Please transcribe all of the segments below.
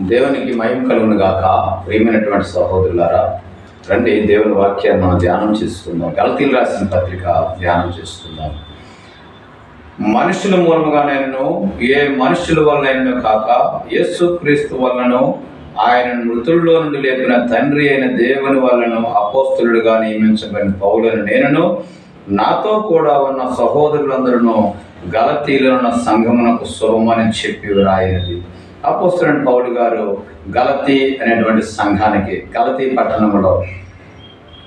దేవునికి మహిమ కలుగును గాక. ప్రియమైనటువంటి సహోదరులారా, రండి దేవుని వాక్యాన్ని మనం ధ్యానం చేసుకుందాం. గలతీయులకు రాసిన పత్రిక ధ్యానం చేసుకుందాం. మనుషుల మూలముగానైనను ఏ మనుషుల వలనైనను కాక యేసు క్రీస్తు వలనను ఆయన మృతుల్లో నుండి లేపిన తండ్రి అయిన దేవుని వలన అపోస్తలుడుగా నియమించబడిన పౌలను నేనును నాతో కూడా ఉన్న సహోదరులందరూ గలతీలో ఉన్న సంఘమునకు శుభమని చెప్పి వ్రాయినది. అపోస్తలుడైన పౌలు గారు గలతీ అనేటువంటి సంఘానికి, గలతీ పట్టణంలో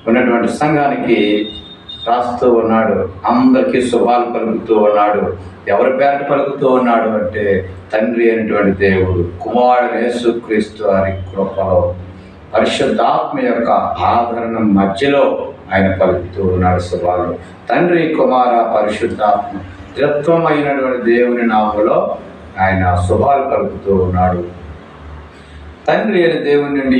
ఉన్నటువంటి సంఘానికి రాస్తూ ఉన్నాడు. అందరికీ శుభాలు పలుకుతూ ఉన్నాడు. ఎవరి పేరట పలుకుతూ ఉన్నాడు అంటే తండ్రి అయినటువంటి దేవుడు, కుమారుడు యేసుక్రీస్తు వారి కృపలో పరిశుద్ధాత్మ యొక్క ఆదరణ మధ్యలో ఆయన పలుకుతూ ఉన్నాడు శుభాలు. తండ్రి, కుమార, పరిశుద్ధాత్మ త్రిత్వమైనటువంటి దేవుని నామములో ఆయన శుభాలు పలుకుతూ ఉన్నాడు. తండ్రి అయిన దేవుని నుండి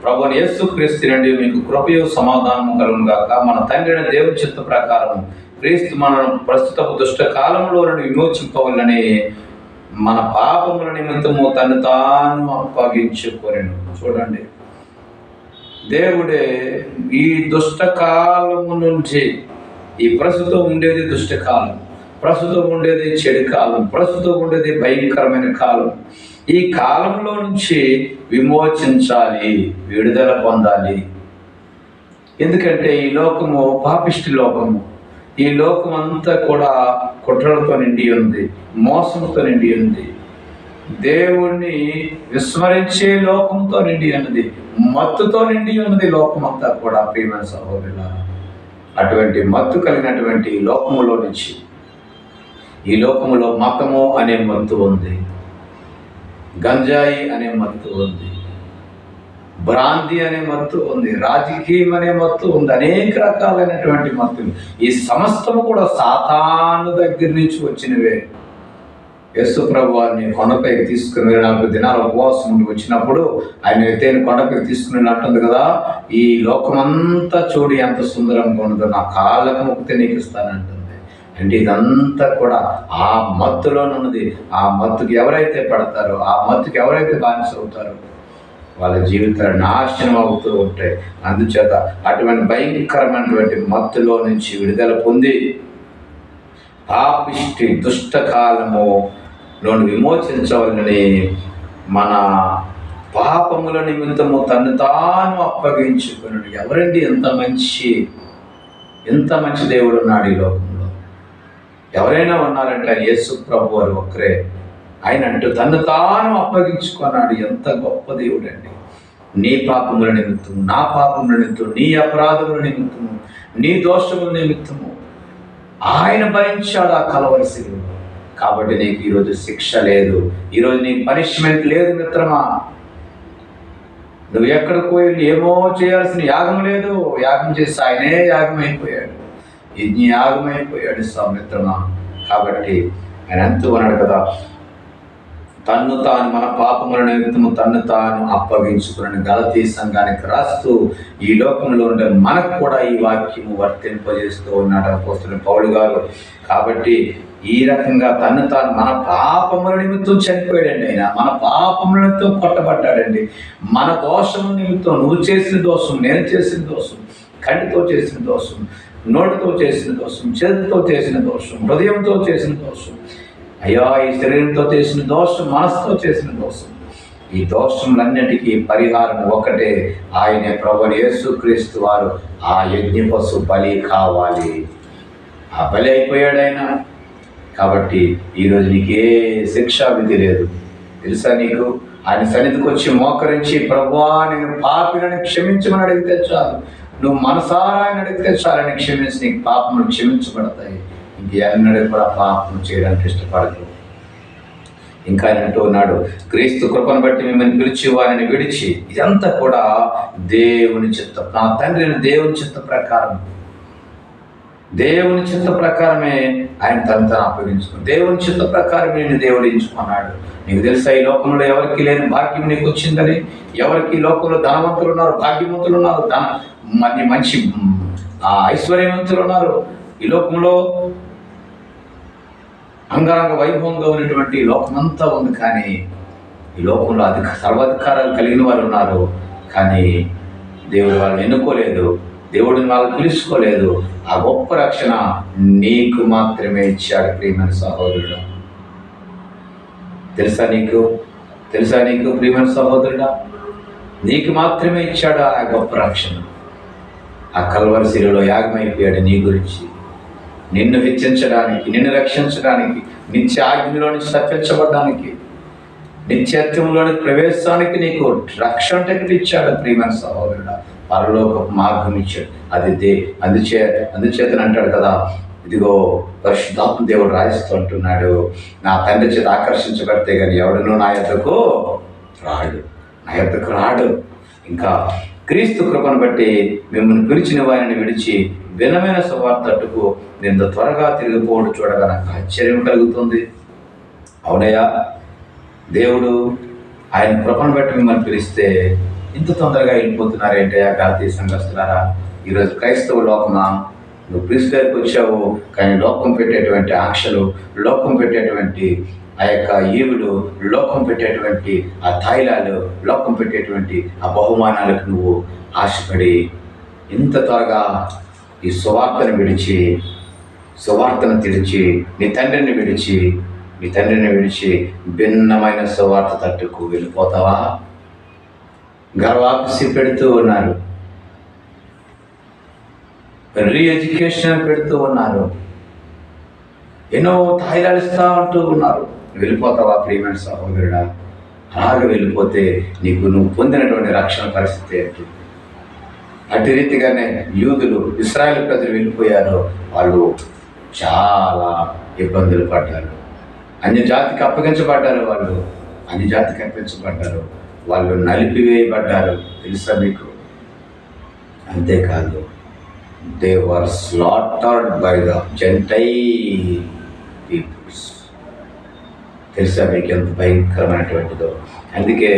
ప్రభువైన యేసుక్రీస్తు నుండి మీకు కృపయు సమాధానము కలుగును గాక. మన తండ్రి అయిన దేవుని చిత్త ప్రకారం క్రీస్తు మనం ప్రస్తుతపు దుష్ట కాలంలో నుండి విమోచింపవలని మన పాపముల నిమిత్తము తను తాను అప్పగించుకొనెను. చూడండి, దేవుడే ఈ దుష్టకాలము నుంచి, ఈ ప్రస్తుతం ఉండేది దుష్టకాలం, ప్రస్తుతం ఉండేది చెడు కాలం, ప్రస్తుతం ఉండేది భయంకరమైన కాలం. ఈ కాలంలో నుంచి విమోచించాలి, విడుదల పొందాలి. ఎందుకంటే ఈ లోకము పాపిష్టి లోకము. ఈ లోకం అంతా కూడా కుట్రలతో నిండి ఉంది, మోసంతో నిండి ఉంది, దేవుణ్ణి విస్మరించే లోకంతో నిండి ఉన్నది, మత్తుతో నిండి ఉన్నది లోకం అంతా కూడా. ప్రియమైన సహోదరులారా, అటువంటి మత్తు కలిగినటువంటి లోకములో నుంచి, ఈ లోకములో మతము అనే మత్తు ఉంది, గంజాయి అనే మత్తు ఉంది, భ్రాంతి అనే మత్తు ఉంది, రాజకీయం అనే మత్తు ఉంది, అనేక రకాలైనటువంటి మత్తులు. ఈ సమస్తము కూడా సాతాను దగ్గర నుంచి వచ్చినవే. యేసు ప్రభు వారిని కొండపైకి తీసుకుని 40 దినాల ఉపవాసం ఉండి వచ్చినప్పుడు ఆయన ఎత్తైన కొండపైకి తీసుకుని అంటుంది కదా, ఈ లోకమంతా చూడు ఎంత సుందరంగా ఉండదో, నా కాళ్ళకు మొక్కితే నీకు ఇస్తానంటుంది. అంటే ఇదంతా కూడా ఆ మత్తులోనున్నది. ఆ మత్తుకి ఎవరైతే పడతారో, ఆ మత్తుకి ఎవరైతే బానిస అవుతారో వాళ్ళ జీవితాలు నాశనం అవుతూ ఉంటాయి. అందుచేత అటువంటి భయంకరమైనటువంటి మత్తులో నుంచి విడుదల పొంది పాపిష్టి దుష్టకాలములోని విమోచించవాలని మన పాపముల నిమిత్తము తను తాను అప్పగించుకున్నాడు. ఎవరండి ఎంత మంచి దేవుడు ఉన్నాడు ఈ లోకంలో? ఎవరైనా ఉన్నారంటే యేసు ప్రభు వారు ఒక్కరే. ఆయన అంటూ తను తాను అప్పగించుకున్నాడు. ఎంత గొప్ప దేవుడు అండి! నీ పాపముల నిమిత్తము, నా పాపముల నిమిత్తము, నీ అపరాధముల నిమిత్తము, నీ దోషముల నిమిత్తము ఆయన భరించాడు ఆ కలవరి శిలువలో. కాబట్టి నీకు ఈరోజు శిక్ష లేదు, ఈరోజు నీకు పనిష్మెంట్ లేదు మిత్రమా. నువ్వు ఎక్కడికి పోయి ఏమో చేయాల్సిన యాగం లేదు. యాగం చేసి ఆయనే యాగం అయిపోయాడు, యజ్ఞ యాగం అయిపోయాడు మిత్రమా. కాబట్టి ఆయన అంటూ ఉన్నాడు కదా, తన్ను తాను మన పాపముల నిమిత్తము తన్ను తాను అప్పగించుకుని గలతీ సంఘానికి రాస్తూ ఈ లోకంలో ఉండే మనకు కూడా ఈ వాక్యము వర్తింపజేస్తూ ఉన్నాడు అపోస్తలుడైన పౌలు గారు. కాబట్టి ఈ రకంగా తన్ను తాను మన పాపముల నిమిత్తం చనిపోయాడండి. ఆయన మన పాపముల నిమిత్తం కొట్టబడ్డాడండి. మన దోషము నిమిత్తం, నువ్వు చేసిన దోషం, నేను చేసిన దోషం, కంటితో చేసిన దోషం, నోటితో చేసిన దోషం, చేతితో చేసిన దోషం, హృదయంతో చేసిన దోషం, అయ్యా ఈ శరీరంతో చేసిన దోషం, మనసుతో చేసిన దోషం, ఈ దోషములన్నిటికీ పరిహారం ఒకటే, ఆయనే ప్రభువైన యేసుక్రీస్తు వారు ఆ యజ్ఞ పశు బలి కావాలి. ఆ బలి అయిపోయాడు ఆయన. కాబట్టి ఈరోజు నీకు ఏ శిక్షా విధి లేదు. తెలుసా నీకు? ఆయన సన్నిధికి వచ్చి మోకరించి ప్రభువా నేను పాపిని క్షమించమని అడిగితే చాలు, నువ్వు మనసారా ఆయన అడిగితే చాలు, ఆయన క్షమించి నీకు పాపములు క్షమించబడతాయి. ఇంకెన్నడూ కూడా పాపం చేయడానికి ఇష్టపడదు. ఇంకా ఆయన అంటూ ఉన్నాడు, క్రీస్తు కృపను బట్టి మిమ్మల్ని పిలిచి వారిని విడిచి, ఇదంతా కూడా దేవుని చిత్తం, నా తండ్రి దేవుని చిత్త ప్రకారం, దేవుని చిత్త ప్రకారమే ఆయన తను తను అప్పగించుకుని దేవుని చిత్త ప్రకారం నేను దేవుడు ఎంచుకున్నాడు. నీకు తెలుసా ఈ లోకంలో ఎవరికి లేని భాగ్యం నీకు వచ్చిందని? ఎవరికి లోకంలో ధనవంతులు ఉన్నారు, భాగ్యవంతులు ఉన్నారు, మంచి ఐశ్వర్యవంతులు ఉన్నారు. ఈ లోకంలో అంగరంగ వైభవంగా ఉన్నటువంటి లోకమంతా ఉంది, కానీ ఈ లోకంలో సర్వాధికారాలు కలిగిన వారు ఉన్నారు, కానీ దేవుడు వాళ్ళని ఎన్నుకోలేదు, దేవుడిని వాళ్ళు పిలుచుకోలేదు. ఆ గొప్ప రక్షణ నీకు మాత్రమే ఇచ్చాడు ప్రియమైన సహోదరుడా. తెలుసా నీకు ప్రియమైన సహోదరుడా, నీకు మాత్రమే ఇచ్చాడు ఆ గొప్ప రక్షణ. ఆ కల్వరి శిలువలో యాగమైపోయాడు నీ గురించి, నిన్ను హెచ్చించడానికి, నిన్ను రక్షించడానికి, నిత్య ఆజ్ఞలో నుంచి తప్పించబడడానికి, నిత్యత్వంలోని ప్రవేశానికి నీకు రక్షణ టికెట్ ఇచ్చాడు ప్రియమైన సహోదరుడా. పరలోకపు మార్గం ఇచ్చాడు. అందుచేతన అంటాడు కదా, ఇదిగో పరిశుద్ధాత్మ దేవుడు రాయిస్తూ అంటున్నాడు, నా తండ్రి చేత ఆకర్షించబడితే కానీ ఎవడనూ నా యొద్దకు రాడు. ఇంకా క్రీస్తు కృపను బట్టి మిమ్మల్ని పిలిచిన వారిని విడిచి భిన్నమైన సువార్తకు ఇంత త్వరగా తిరిగిపోవడం చూడగా నాకు ఆశ్చర్యం కలుగుతుంది. అవునయ్యా, దేవుడు ఆయన కృపను బట్టి మిమ్మల్ని పిలిస్తే ఇంత తొందరగా వెళ్ళిపోతున్నారేంటయ్యా గలతీ సంఘస్థులారా. ఈరోజు క్రైస్తవ లోకమా, నువ్వు క్రీస్తు దగ్గరికి వచ్చావు, కానీ లోకం పెట్టేటువంటి ఆశలు, లోకం పెట్టేటువంటి ఆ యొక్క ఈవులు, లోకం పెట్టేటువంటి ఆ తాయిలాలు, లోకం పెట్టేటువంటి ఆ బహుమానాలకు నువ్వు ఆశపడి ఇంత త్వరగా ఈ సువార్తను విడిచి నీ తండ్రిని విడిచి భిన్నమైన సువార్త తట్టుకు వెళ్ళిపోతావా? గర్వాపసి పెడుతూ ఉన్నారు, రీఎడ్యుకేషన్ పెడుతూ ఉన్నారు, ఎన్నో తాయిలాలు ఇస్తా అంటూ ఉన్నారు. వెళ్ళిపోతావా ప్రియమైన సహోదరుడా? అలాగే వెళ్ళిపోతే నువ్వు పొందినటువంటి రక్షణ పరిస్థితి ఏంటి? అటు రీతిగానే యూదులు, ఇశ్రాయేలు ప్రజలు వెళ్ళిపోయారు. వాళ్ళు చాలా ఇబ్బందులు పడ్డారు, అన్యజాతికి అప్పగించబడ్డారు, వాళ్ళు నలిపివేయబడ్డారు. తెలుసా మీకు? అంతేకాదు, they were slaughtered by the gentile peoples. తెలుసా మీకు ఎంత భయంకరమైనటువంటిదో? అందుకే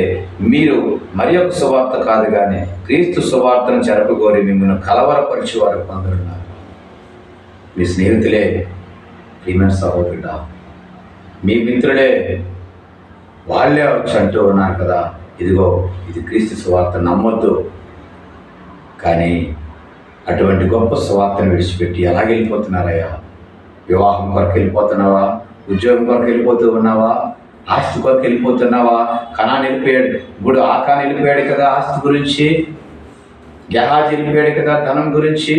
మీరు మరి ఒక సువార్త కాదు కానీ క్రీస్తు సువార్తను జరపగోరి మిమ్మల్ని కలవరపరిచి వారు కొందరున్నారు. మీ స్నేహితులే ప్రియమైన సహోదరుడా, మీ మిత్రులే, వాళ్ళే వచ్చి అంటూ ఉన్నారు కదా, ఇదిగో ఇది క్రీస్తు సువార్త, నమ్మొద్దు. కానీ అటువంటి గొప్ప సువార్తను విడిచిపెట్టి ఎలాగ వెళ్ళిపోతున్నారయ్యా? వివాహం కొరకు వెళ్ళిపోతున్నావా? ఉద్యోగం కొరకు వెళ్ళిపోతూ ఉన్నావా? ఆస్తి కొరకు వెళ్ళిపోతున్నావా? కనాన్ వెళ్ళిపోయాడు, ఇప్పుడు ఆకాన్ వెళ్ళిపోయాడు కదా ఆస్తి గురించి, గెహాజీ వెళ్ళిపోయాడు కదా ధనం గురించి.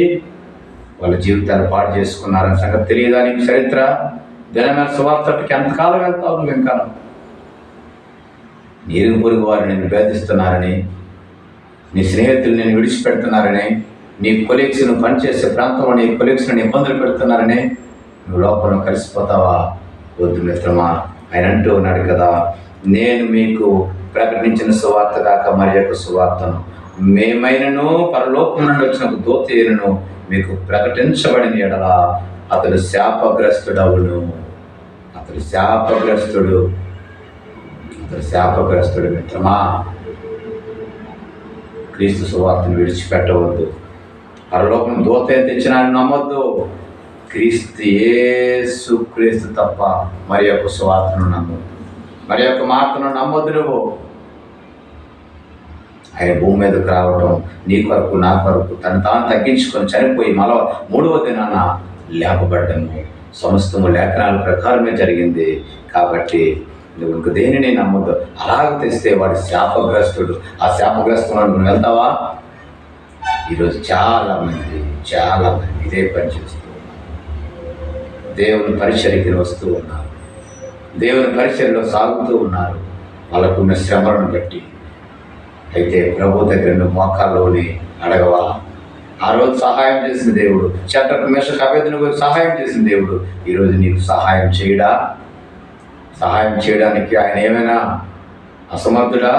వాళ్ళ జీవితాలు పాడు చేసుకున్నారని సంగతి తెలియదా నీకు? చరిత్ర దినమైన సువార్తకి ఎంతకాలం వెళ్తావు నువ్వు? ఇంకా నీరు పొరుగు వారు నిన్ను వేధిస్తున్నారని, నీ స్నేహితులు నేను విడిచిపెడుతున్నారని, నీ కొలీగ్స్ నువ్వు పనిచేసే ప్రాంతంలో నీ కొలీగ్స్ నేను ఇబ్బందులు పెడుతున్నారని నువ్వు లోపల కలిసిపోతావా? వద్దు మిత్రమా. ఆయన అంటూ ఉన్నాడు కదా, నేను మీకు ప్రకటించిన సువార్త కాక మరి యొక్క సువార్తను మేమైనను పరలోకం నుండి వచ్చిన దూతను మీకు ప్రకటించబడిన ఎడల అతడు శాపగ్రస్తుడవును. అతడు శాపగ్రస్తుడు మిత్రమా. క్రీస్తు సువార్తను విడిచిపెట్టవద్దు. పరలోకం దూత తెచ్చినాన్ని నమ్మొద్దు. క్రీస్తు తప్ప మరి యొక్క సువార్తను నమ్మొద్దు, మరి యొక్క మాటను నమ్మొద్దు. నువ్వు ఆయన భూమి మీదకు రావటం నీ కొరకు, నా కొరకు తను తాను తగ్గించుకొని చనిపోయి మళ్ళా 3వ దినాన లేపబడ్డము సమస్తము లేఖనాల ప్రకారమే జరిగింది. కాబట్టి నువ్వు ఇంక దేనిని నమ్మొద్దు. అలాగ తెస్తే వాడు శాపగ్రస్తుడు. ఆ శాపగ్రస్తుడు నువ్వు వెళ్తావా? ఈరోజు చాలామంది ఇదే పని చేస్తూ ఉన్నారు. దేవుని పరిచర్యకి వస్తూ ఉన్నారు, దేవుని పరిచర్యలో సాగుతూ ఉన్నారు వాళ్ళకున్న శ్రమలను బట్టి. అయితే ప్రభు దగ్గర నువ్వు మోకాల్లోని అడగవా? ఆ రోజు సహాయం చేసిన దేవుడు, శద్రకు మేషకు అబేద్నెగోకు సహాయం చేసిన దేవుడు ఈరోజు నీకు సహాయం చేయడా? సహాయం చేయడానికి ఆయన ఏమైనా అసమర్థుడా?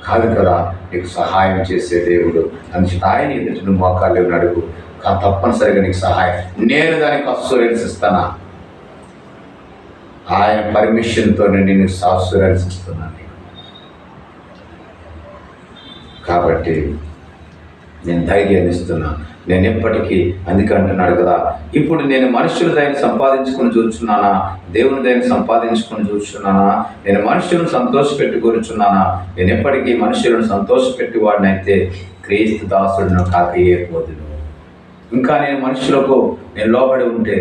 కాదు కదా. నీకు సహాయం చేసే దేవుడు. అందుచేత ఆయన ఎదుటి నువ్వు మోకాళ్ళు అడుగు, తప్పనిసరిగా నీకు సహాయం. నేను దానికి అస్సూరెన్స్ ఇస్తానా? ఆయన పర్మిషన్తో నేను అస్సూరెన్స్ ఇస్తున్నాను. కాబట్టి నేను ధైర్యాన్ని ఇస్తున్నాను. నేను ఎప్పటికీ అందుకే అంటున్నాడు కదా, ఇప్పుడు నేను మనుషుల దయని సంపాదించుకొని చూస్తున్నానా, దేవుని దయని సంపాదించుకొని చూస్తున్నానా, నేను మనుషులను సంతోషపెట్టుకొనిచున్నానా? నేను ఎప్పటికీ మనుషులను సంతోషపెట్టి వాడినైతే క్రీస్తు దాసుడును కాకపోదును. ఇంకా నేను మనుషులకు నేను లోబడి ఉంటే,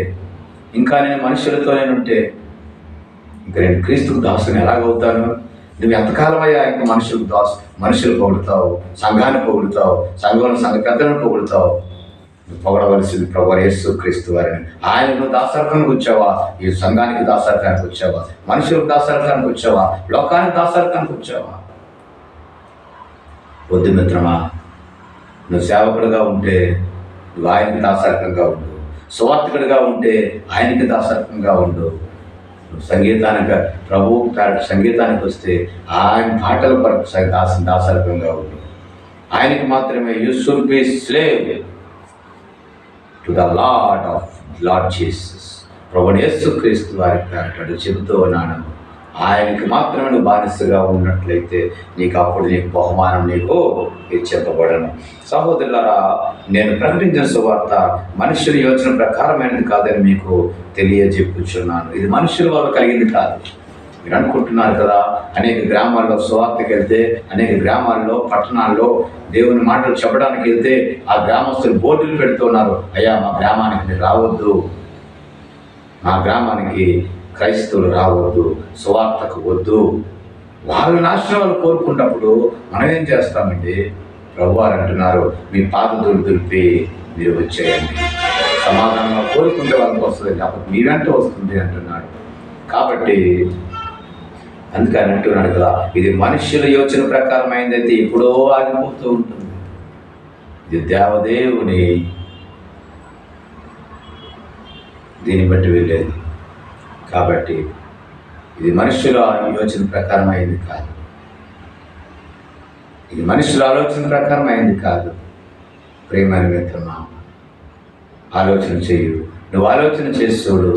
ఇంకా నేను మనుషులతో నేనుంటే, ఇంకా నేను క్రీస్తుకు దాసుని ఎలాగవుతాను? నువ్వు ఎంతకాలం అయ్యా ఇంకా మనుషులు పొగుడుతావు, సంఘాన్ని పొగుడుతావు, సంఘ పెద్దలను పొగుడుతావు? నువ్వు పొగడవలసింది ప్రభువు యేసు క్రీస్తు వారిని. ఆయనను దాసరకానికి వచ్చావా? ఈ సంఘానికి దాసరకానికి వచ్చావా? మనుషులకు దాసరకానికి వచ్చావా? లోకానికి దాసరకానికి వచ్చావా? వద్దు మిత్రమా, నువ్వు సేవకుడిగా ఉంటే నువ్వు ఆయనకి దాసరకంగా ఉండు, సువార్తికుడిగా ఉంటే ఆయనకి దాసరకంగా ఉండు. సంగీతానికి ప్రభువు సంగీతానికి వస్తే ఆయన పాటల కొరకు దాసరకంగా ఉండు. ఆయనకి మాత్రమే you should be slave to the lord Jesus. ప్రభువు యేసు క్రీస్తు వారికి అంటాడు, చెబుతూ ఉన్నాను, ఆయనకి మాత్రమే నువ్వు బానిసగా ఉన్నట్లయితే అప్పుడు నీకు బహుమానం నీకు ఇచ్చేపబడను. సహోదరులారా, నేను ప్రకటించిన సువార్త మనుషుల యోచన ప్రకారమైనది కాదని మీకు తెలియజెప్పుచున్నాను. ఇది మనుషుల వల్ల కలిగింది కాదు. మీరు అనుకుంటున్నారు కదా, అనేక గ్రామాల్లో సువార్తకి వెళ్తే, అనేక గ్రామాల్లో పట్టణాల్లో దేవుని మాటలు చెప్పడానికి వెళ్తే ఆ గ్రామస్తులు బోర్డులు పెడుతున్నారు, అయ్యా మా గ్రామానికి మీరు రావద్దు, మా గ్రామానికి క్రైస్తవులు రావద్దు, సువార్తకు వద్దు. వాళ్ళ నాశనం వాళ్ళు కోరుకున్నప్పుడు మనం ఏం చేస్తామండి? ప్రభువారు అంటున్నారు, మీ పాత దులిపి మీరు వచ్చేయండి. సమాధానంగా కోరుకుంటే వాళ్ళకి వస్తుంది, కాబట్టి మీ వెంట వస్తుంది అంటున్నాడు. కాబట్టి అందుకని అంటున్నాడు కదా, ఇది మనుష్యుల యోచన ప్రకారమైందైతే ఎప్పుడో ఆగిపోతూ ఉంటుంది. ఇది దేవదేవుని దీన్ని బట్టి వెళ్ళేది. కాబట్టి ఇది మనుషుల యోచన ప్రకారం అయింది కాదు, ఇది మనుషుల ఆలోచన ప్రకారం అయింది కాదు. ప్రేమైన మిత్రమా, ఆలోచన చేయు. నువ్వు ఆలోచన చేసి చూడు,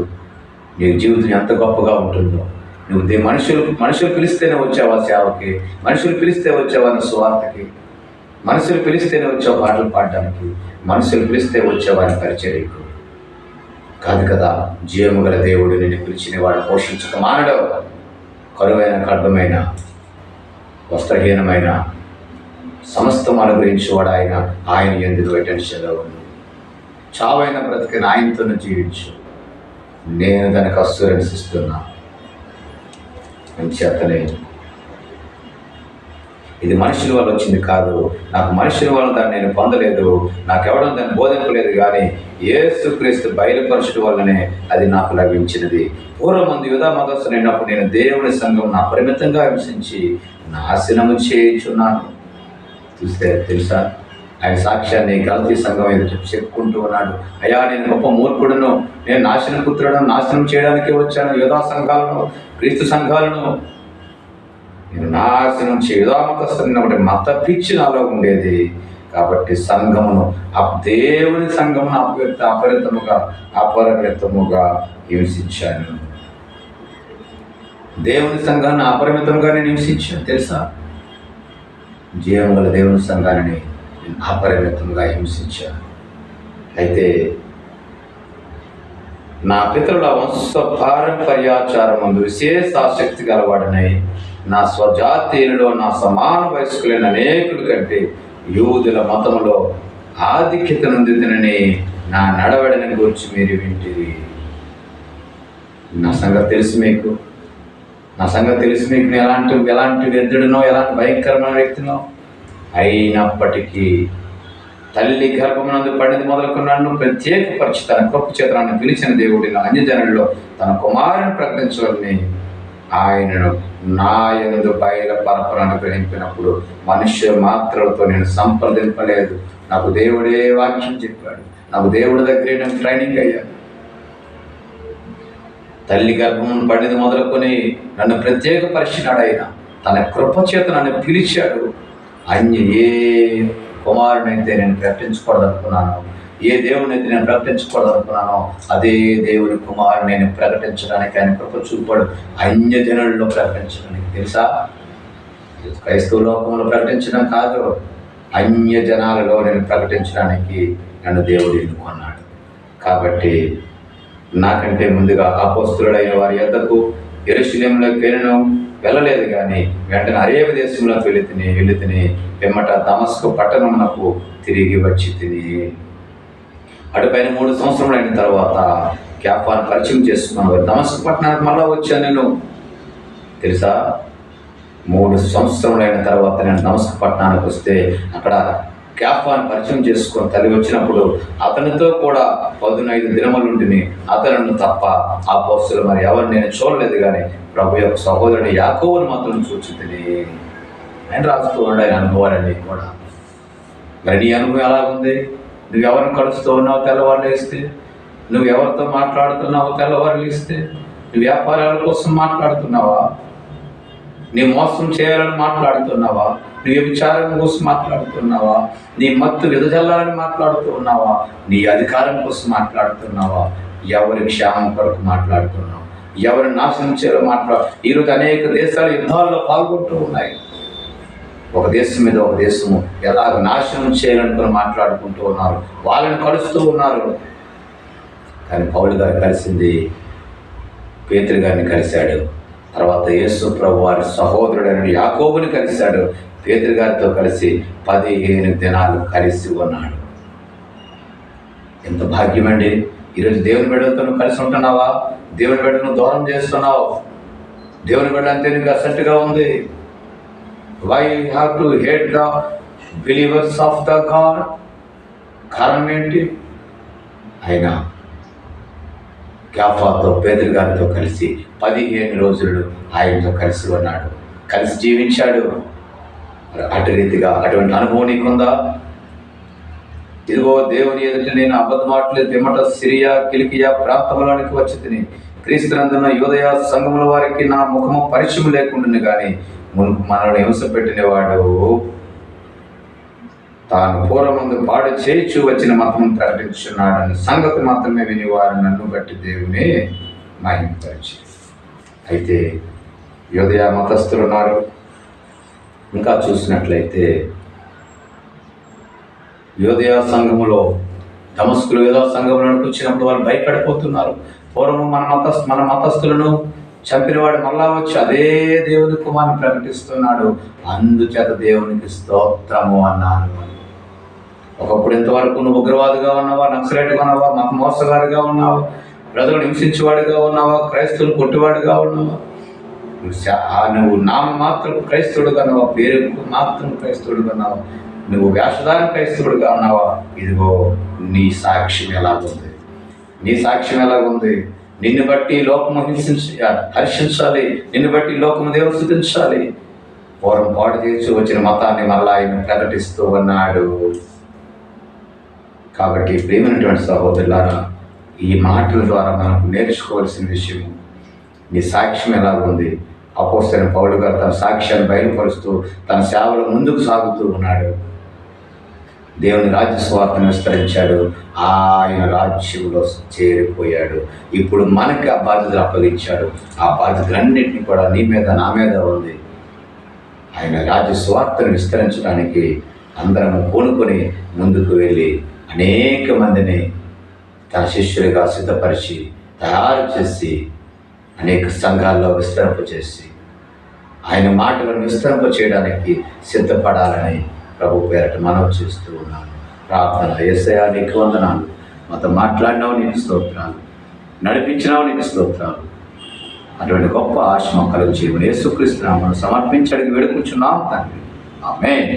నీ జీవితం ఎంత గొప్పగా ఉంటుందో. నువ్వు మనుషులు పిలిస్తేనే వచ్చావా సేవకి, మనుషులు పిలిస్తే వచ్చావా సువార్తకి, మనుషులు పిలిస్తేనే వచ్చావు పాటలు పాడడానికి, మనుషులు పిలిస్తే వచ్చావా పరిచర్యకు కాదు కదా. జీవము గల దేవుడు నిన్ను పిలిచిన వాడు పోషించక మానడు. కరువైన కడ్డమైన వస్త్రహీనమైన సమస్తం అనుగ్రహించేవాడు ఆయన ఎందుకు వెటెన్షన్లో ఉంది. చావైన బ్రతికిన ఆయనతోనే జీవించు. నేను దానికి అస్సూరెన్స్ ఇస్తున్నా. చేతనే ఇది మనుషుల వల్ల వచ్చింది కాదు, నాకు మనుషుల వల్ల దాన్ని నేను పొందలేదు, నాకెవడం దాన్ని బోధింపలేదు, కానీ యేసుక్రీస్తు బయలుపరచడం వల్లనే అది నాకు లభించినది. పూర్వమందు యూదా మతస్థులైనప్పుడు నేను దేవుని సంఘం అపరిమితంగా హింసించి నాశనము చేయుచున్నాను. తెలుసా ఆయన సాక్ష్యాన్ని గలతీ సంఘం ఎదుట చెప్పుకుంటూ ఉన్నాడు. అయ్యా, నేను గొప్ప మూర్ఖుడును, నేను నాశన పుత్రుడను, నాశనం చేయడానికే వచ్చాను. యూదా సంఘాలను, క్రీస్తు సంఘాలను నేను నాశనం చేయదామతస్తున్నప్పుడు మత పిచ్చి నాలో ఉండేది. కాబట్టి సంఘమును దేవుని సంఘమును అపరిమితముగా హింసించాను. దేవుని సంఘాన్ని అపరిమితంగా నేను హింసించాను. తెలుసా, జీవం గల దేవుని సంఘాన్ని నేను అపరిమితంగా హింసించాను. అయితే నా పితరుల వంశ పారంపర్యాచారం ముందు విశేష ఆసక్తి గలవాడనై నా స్వజాతీయులలో నా సమాన వయస్కులైన అనేకుల కంటే యూదుల మతములో ఆధిక్యత నొందినని నా నడవడిని గురించి మీరు వింటిరి. నా సంగతి తెలుసు మీకు, నేను ఎలాంటి వ్యర్థుడినో, ఎలాంటి భయంకరమైన వ్యక్తినో. అయినప్పటికీ తల్లి గర్భమునందు పడినది మొదలుకు నన్ను ప్రత్యేకపరిచి తన కృప చేత నన్ను పిలిచిన దేవుడిన అన్యజనుల్లో తన కుమారుని ప్రకటించాలని ఆయనను నా యందు బయలుపరపను గ్రహింపినప్పుడు మనుష్య మాత్రలతో నేను సంప్రదింపలేదు. నాకు దేవుడే వాక్యం చెప్పాడు, నాకు దేవుడి దగ్గరే నేను ట్రైనింగ్ అయ్యాను. తల్లి గర్భం పడినది మొదలుకొని నన్ను ప్రత్యేకపరిచినాడు. ఆయన తన కృప చేత నన్ను పిలిచాడు. ఏ కుమారునైతే నేను ప్రకటించకూడదనుకున్నాను, ఏ దేవునైతే నేను ప్రకటించకూడదనుకున్నానో అదే దేవుని కుమారుని నేను ప్రకటించడానికి ఆయన కృప చూపాడు. అన్యజనుల్లో ప్రకటించడానికి. తెలుసా, క్రైస్తవ లోకంలో ప్రకటించడం కాదు, అన్య జనాలలో నేను ప్రకటించడానికి నన్ను దేవుడు ఎన్నుకున్నాడు. కాబట్టి నాకంటే ముందుగా అపోస్తలుడైన వారి యొద్దకు యెరూషలేములోకి వెళ్ళలేదు, కానీ వెంటనే అరేబియా దేశంలోకి వెళ్ళి తిని పిమ్మట దమస్కు పట్టణమునకు తిరిగి వచ్చి తిని అటుపైన 3 సంవత్సరములు అయిన తర్వాత కేఫాను పరిచయం చేసుకున్నాను. దమస్కు పట్టణానికి మళ్ళా వచ్చాను నేను, తెలుసా? 3 సంవత్సరములు అయిన తర్వాత నేను దమస్కు పట్టణానికి వస్తే అక్కడ కేఫాను పరిచయం చేసుకొని తల్లి వచ్చినప్పుడు అతనితో కూడా 15 దినములుంటిని. అతను తప్ప అపోస్తలులు మరి ఎవరు నేను చూడలేదు, కానీ ప్రభు యొక్క సహోదరుని యాకోబుని మాత్రం చూచితిని. ఆయన రాస్తూ ఉండే ఆయన అనుభవాలన్నీ కూడా. మరి నీ అనుభవం ఎలాగుంది? నువ్వెవరిని కలుస్తూ ఉన్నావు తెల్లవారు లేస్తే? నువ్వెవరితో మాట్లాడుతున్నావు తెల్లవారు లేస్తే? నువ్వు వ్యాపారాల కోసం మాట్లాడుతున్నావా? నీ మోసం చేయాలని మాట్లాడుతున్నావా? నీ వ్యభిచారం కోసం మాట్లాడుతున్నావా? నీ మత్తు విదజల్లాలని మాట్లాడుతూ ఉన్నావా? నీ అధికారం కోసం మాట్లాడుతున్నావా? ఎవరి క్షేమం కొరకు మాట్లాడుతున్నావు? ఎవరిని నాశనం చేయాలో ఈరోజు అనేక దేశాలు యుద్ధాల్లో పాల్గొంటూ ఉన్నాయి. ఒక దేశం మీద ఒక దేశము ఎలాగ నాశనం చేయాలనుకుని మాట్లాడుకుంటూ ఉన్నారు, వాళ్ళని కలుస్తూ ఉన్నారు. కానీ పౌలు గారు కలిసింది పేతురు గారిని కలిశాడు. తర్వాత యేసు ప్రభు వారి సహోదరుడైన యాకోబుని కలిశాడు. పేతురు గారితో కలిసి 15 దినాలు కలిసి ఉన్నాడు. ఎంత భాగ్యమండి! ఈరోజు దేవుని బిడ్డలతో నువ్వు కలిసి ఉంటున్నావా? దేవుని బిడ్డను దూరం చేస్తున్నావు. దేవుని బిడ్డ అంతే నీకు అసట్టుగా ఉంది. Why have to hate the believers of the God? కారణం ఏంటి? అయినా కేఫాతో పేతురు గారితో కలిసి 15 రోజులు ఆయనతో కలిసి ఉన్నాడు, కలిసి జీవించాడు. అటు రీతిగా అటువంటి అనుభవం నీకుందా? ఇదిగో దేవుని ఎదుట నేను అబద్ధమాటలేదు పిమ్మట సిరియా కిలికియా ప్రాంతంలోనికి వచ్చి తిని క్రీస్తునందున్న యూదయ సంఘముల వారికి నా ముఖము పరిచయం లేకుండా, కానీ మునుపు మనల్ని హింస పెట్టినవాడు తాను పూర్వముందు పాడు చేయించు వచ్చిన మతం ప్రకటించున్నాడని సంగతి మాత్రమే విని వారు నన్ను బట్టి దేవుని మహిమపరిచి. అయితే యూదయ మతస్థులు ఉన్నారు. ఇంకా చూసినట్లయితే యూదయ సంఘములో దమస్కులు యూదయ సంఘంలోకి వచ్చినప్పుడు వాళ్ళు భయపడిపోతున్నారు. పూర్వము మన మతస్థులను చంపినవాడు మళ్ళా వచ్చి అదే దేవుని కుమారుని ప్రకటిస్తున్నాడు, అందుచేత దేవునికి స్తోత్రము అన్నాను. ఒకప్పుడు ఇంతవరకు నువ్వు ఉగ్రవాదిగా ఉన్నావా, నక్సలైట్గా ఉన్నావా, మోసగాడిగా ఉన్నావా, ప్రజలను హింసించేవాడిగా ఉన్నావా, క్రైస్తవులు కొట్టివాడిగా ఉన్నావా, నువ్వు నామ మాత్రం క్రైస్తవుడుగా ఉన్నావా, పేరుకు మాత్రం క్రైస్తవుడుగా ఉన్నావా, నువ్వు వేషధారణ క్రైస్తవుడుగా ఉన్నావా? ఇదిగో నీ సాక్ష్యం ఎలాగుంది? నీ సాక్ష్యం ఎలాగుంది? నిన్ను బట్టి లోకము హర్షించాలి, నిన్ను బట్టి లోకము దేవుడు స్తుతించాలి. పూర్వం పాడు చేసి వచ్చిన మతాన్ని మళ్ళా ఆయన ప్రకటిస్తూ ఉన్నాడు. కాబట్టి ప్రియమైనటువంటి సహోదరులారా, ఈ మాటల ద్వారా మనకు నేర్చుకోవాల్సిన విషయం, నీ సాక్ష్యం ఎలాగుంది? అపోస్తలుడైన పౌలు గారు తన సాక్ష్యాన్ని బయలుపరుస్తూ తన సేవలో ముందుకు సాగుతూ ఉన్నాడు. దేవుని రాజ్య సువార్తను విస్తరించాడు, ఆయన రాజ్యంలో చేరిపోయాడు. ఇప్పుడు మనకి ఆ బాధ్యతలు అప్పగించాడు. ఆ బాధ్యతలన్నింటినీ కూడా నీ మీద నా మీద ఉంది. ఆయన రాజ్య సువార్తను విస్తరించడానికి అందరము పూనుకొని ముందుకు వెళ్ళి అనేక మందిని తన శిష్యులుగా సిద్ధపరిచి తయారు చేసి అనేక సంఘాల్లో విస్తరింపచేసి ఆయన మాటలను విస్తరింప చేయడానికి సిద్ధపడాలని ప్రభు పేరట మనవి చేస్తూ ఉన్నాను. ప్రార్థన. యేసయ్యా నీకు వందనాలు, మాతో మాట్లాడినావు నీకు స్తోత్రాలు, నడిపించినావు నీకు స్తోత్రాలు. అటువంటి గొప్ప ఆశ మొక్కలు జీవన యేసుక్రీస్తు నామమున సమర్పించడానికి వేడుకుంటున్నాం తండ్రి. ఆమేన్.